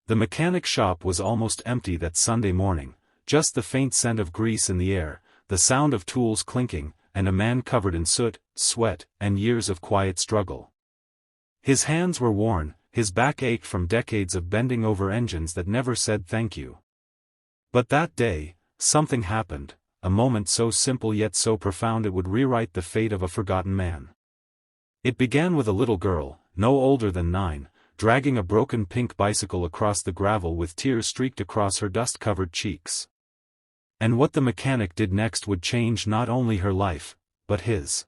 The mechanic shop was almost empty that Sunday morning, just the faint scent of grease in the air, the sound of tools clinking, and a man covered in soot, sweat, and years of quiet struggle. His hands were worn, his back ached from decades of bending over engines that never said thank you. But that day, something happened, a moment so simple yet so profound it would rewrite the fate of a forgotten man. It began with a little girl, no older than 9, dragging a broken pink bicycle across the gravel with tears streaked across her dust-covered cheeks. And what the mechanic did next would change not only her life, but his.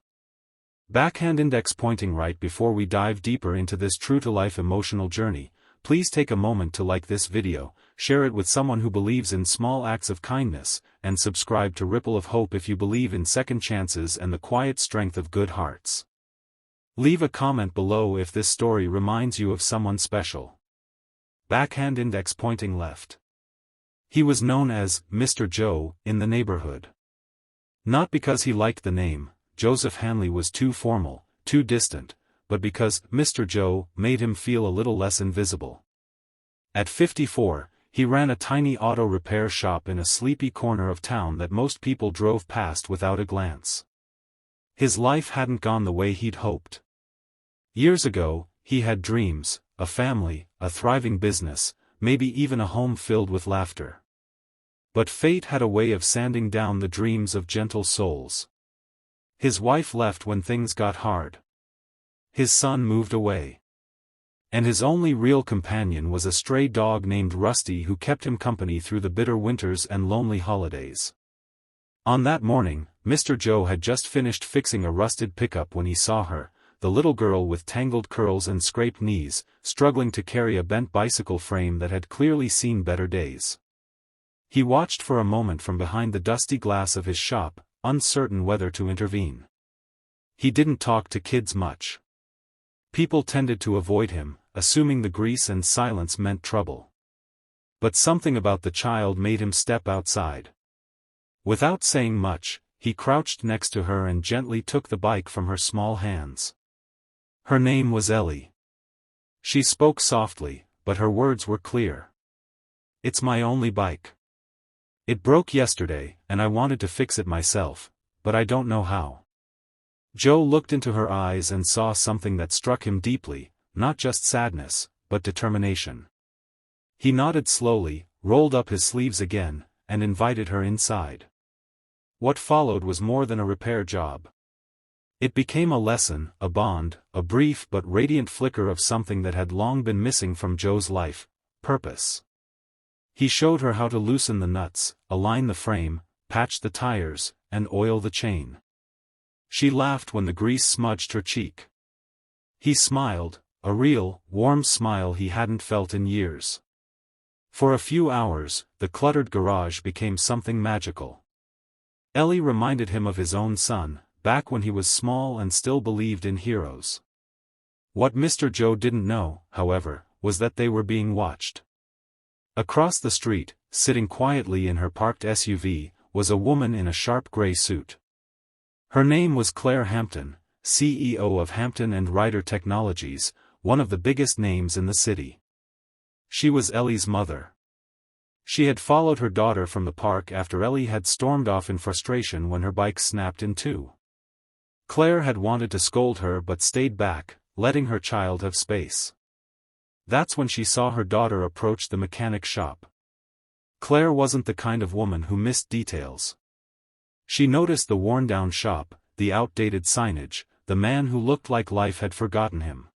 Backhand index pointing. Right before we dive deeper into this true-to-life emotional journey, please take a moment to like this video, share it with someone who believes in small acts of kindness, and subscribe to Ripple of Hope if you believe in second chances and the quiet strength of good hearts. Leave a comment below if this story reminds you of someone special. Backhand index pointing left. He was known as Mr. Joe in the neighborhood. Not because he liked the name, Joseph Hanley was too formal, too distant, but because Mr. Joe made him feel a little less invisible. At 54, he ran a tiny auto repair shop in a sleepy corner of town that most people drove past without a glance. His life hadn't gone the way he'd hoped. Years ago, he had dreams, a family, a thriving business, maybe even a home filled with laughter. But fate had a way of sanding down the dreams of gentle souls. His wife left when things got hard. His son moved away. And his only real companion was a stray dog named Rusty who kept him company through the bitter winters and lonely holidays. On that morning, Mr. Joe had just finished fixing a rusted pickup when he saw her, the little girl with tangled curls and scraped knees, struggling to carry a bent bicycle frame that had clearly seen better days. He watched for a moment from behind the dusty glass of his shop, uncertain whether to intervene. He didn't talk to kids much. People tended to avoid him, assuming the grease and silence meant trouble. But something about the child made him step outside. Without saying much, he crouched next to her and gently took the bike from her small hands. Her name was Ellie. She spoke softly, but her words were clear. "It's my only bike. It broke yesterday, and I wanted to fix it myself, but I don't know how." Joe looked into her eyes and saw something that struck him deeply, not just sadness, but determination. He nodded slowly, rolled up his sleeves again, and invited her inside. What followed was more than a repair job. It became a lesson, a bond, a brief but radiant flicker of something that had long been missing from Joe's life: purpose. He showed her how to loosen the nuts, align the frame, patch the tires, and oil the chain. She laughed when the grease smudged her cheek. He smiled, a real, warm smile he hadn't felt in years. For a few hours, the cluttered garage became something magical. Ellie reminded him of his own son, back when he was small and still believed in heroes. What Mr. Joe didn't know, however, was that they were being watched. Across the street, sitting quietly in her parked SUV, was a woman in a sharp gray suit. Her name was Claire Hampton, CEO of Hampton and Ryder Technologies, one of the biggest names in the city. She was Ellie's mother. She had followed her daughter from the park after Ellie had stormed off in frustration when her bike snapped in two. Claire had wanted to scold her but stayed back, letting her child have space. That's when she saw her daughter approach the mechanic shop. Claire wasn't the kind of woman who missed details. She noticed the worn-down shop, the outdated signage, the man who looked like life had forgotten him.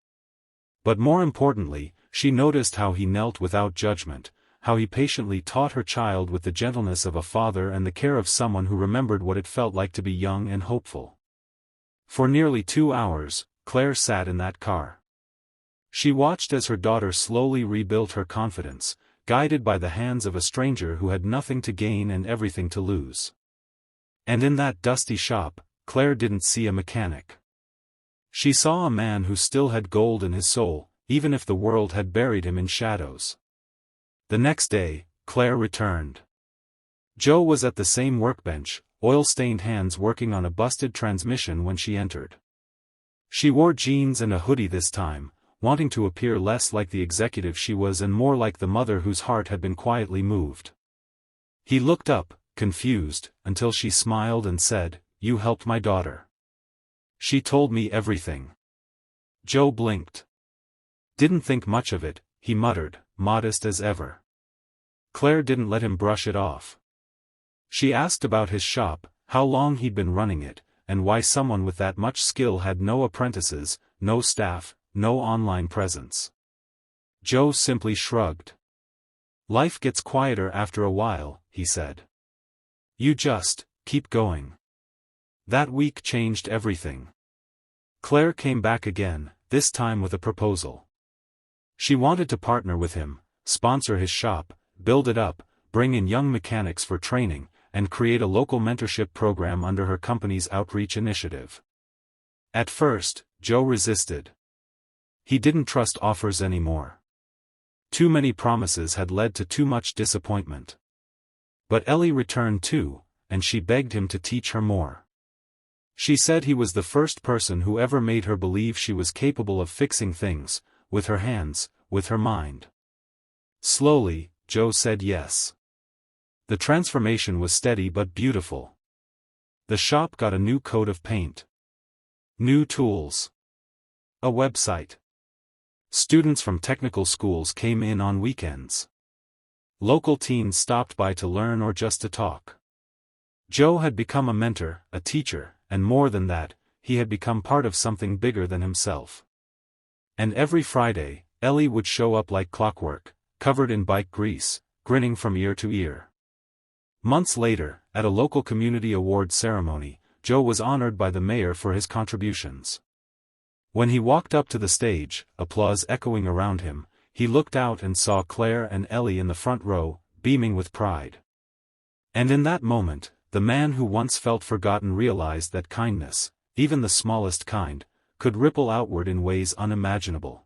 But more importantly, she noticed how he knelt without judgment, how he patiently taught her child with the gentleness of a father and the care of someone who remembered what it felt like to be young and hopeful. For nearly 2 hours, Claire sat in that car. She watched as her daughter slowly rebuilt her confidence, guided by the hands of a stranger who had nothing to gain and everything to lose. And in that dusty shop, Claire didn't see a mechanic. She saw a man who still had gold in his soul, even if the world had buried him in shadows. The next day, Claire returned. Joe was at the same workbench, oil-stained hands working on a busted transmission when she entered. She wore jeans and a hoodie this time, wanting to appear less like the executive she was and more like the mother whose heart had been quietly moved. He looked up, confused, until she smiled and said, "You helped my daughter. She told me everything." Joe blinked. "Didn't think much of it," he muttered, modest as ever. Claire didn't let him brush it off. She asked about his shop, how long he'd been running it, and why someone with that much skill had no apprentices, no staff, no online presence. Joe simply shrugged. "Life gets quieter after a while," he said. "You just keep going." That week changed everything. Claire came back again, this time with a proposal. She wanted to partner with him, sponsor his shop, build it up, bring in young mechanics for training, and create a local mentorship program under her company's outreach initiative. At first, Joe resisted. He didn't trust offers anymore. Too many promises had led to too much disappointment. But Ellie returned too, and she begged him to teach her more. She said he was the first person who ever made her believe she was capable of fixing things, with her hands, with her mind. Slowly, Joe said yes. The transformation was steady but beautiful. The shop got a new coat of paint. New tools. A website. Students from technical schools came in on weekends. Local teens stopped by to learn or just to talk. Joe had become a mentor, a teacher, and more than that, he had become part of something bigger than himself. And every Friday, Ellie would show up like clockwork, covered in bike grease, grinning from ear to ear. Months later, at a local community awards ceremony, Joe was honored by the mayor for his contributions. When he walked up to the stage, applause echoing around him, he looked out and saw Claire and Ellie in the front row, beaming with pride. And in that moment, the man who once felt forgotten realized that kindness, even the smallest kind, could ripple outward in ways unimaginable.